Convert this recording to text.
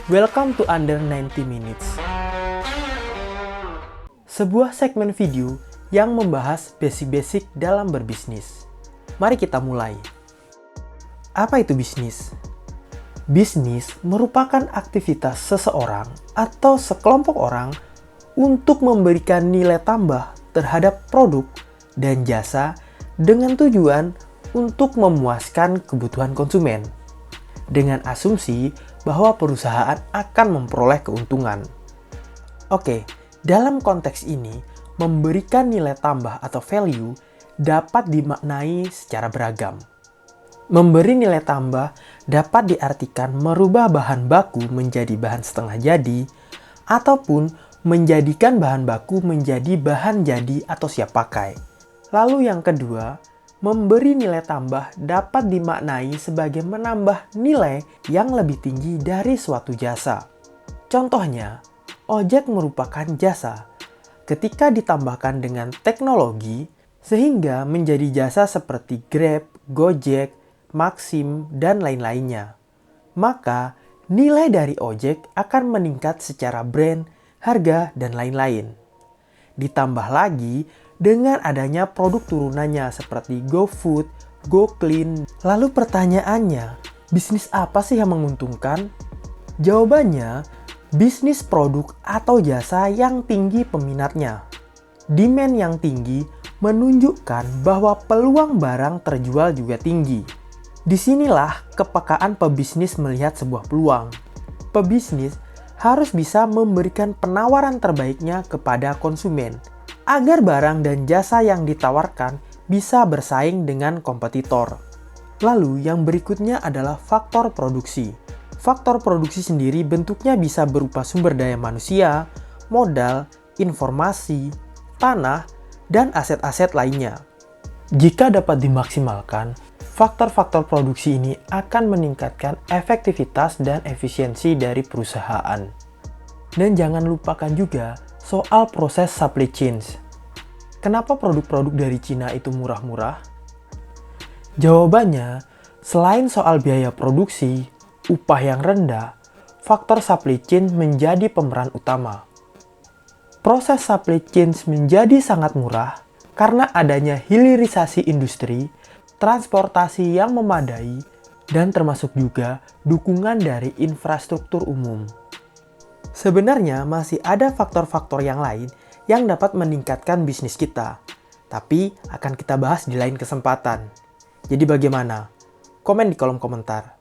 Welcome to Under 90 Minutes. Sebuah segmen video yang membahas basic-basic dalam berbisnis. Mari kita mulai. Apa itu bisnis? Bisnis merupakan aktivitas seseorang atau sekelompok orang untuk memberikan nilai tambah terhadap produk dan jasa dengan tujuan untuk memuaskan kebutuhan konsumen, dengan asumsi bahwa perusahaan akan memperoleh keuntungan. Oke, dalam konteks ini, memberikan nilai tambah atau value dapat dimaknai secara beragam. Memberi nilai tambah dapat diartikan merubah bahan baku menjadi bahan setengah jadi, ataupun menjadikan bahan baku menjadi bahan jadi atau siap pakai. Lalu yang kedua, memberi nilai tambah dapat dimaknai sebagai menambah nilai yang lebih tinggi dari suatu jasa. Contohnya, ojek merupakan jasa. Ketika ditambahkan dengan teknologi, sehingga menjadi jasa seperti Grab, Gojek, Maxim, dan lain-lainnya. Maka, nilai dari ojek akan meningkat secara brand, harga, dan lain-lain. Ditambah lagi, dengan adanya produk turunannya seperti GoFood, GoClean. Lalu pertanyaannya, bisnis apa sih yang menguntungkan? Jawabannya, bisnis produk atau jasa yang tinggi peminatnya. Demand yang tinggi menunjukkan bahwa peluang barang terjual juga tinggi. Disinilah kepekaan pebisnis melihat sebuah peluang. Pebisnis harus bisa memberikan penawaran terbaiknya kepada konsumen, agar barang dan jasa yang ditawarkan bisa bersaing dengan kompetitor. Lalu yang berikutnya adalah faktor produksi. Faktor produksi sendiri bentuknya bisa berupa sumber daya manusia, modal, informasi, tanah, dan aset-aset lainnya. Jika dapat dimaksimalkan, faktor-faktor produksi ini akan meningkatkan efektivitas dan efisiensi dari perusahaan. Dan jangan lupakan juga soal proses supply chains. Kenapa produk-produk dari Cina itu murah-murah? Jawabannya, selain soal biaya produksi, upah yang rendah, faktor supply chain menjadi pemeran utama. Proses supply chains menjadi sangat murah karena adanya hilirisasi industri, transportasi yang memadai, dan termasuk juga dukungan dari infrastruktur umum. Sebenarnya masih ada faktor-faktor yang lain yang dapat meningkatkan bisnis kita, tapi akan kita bahas di lain kesempatan. Jadi bagaimana? Komen di kolom komentar.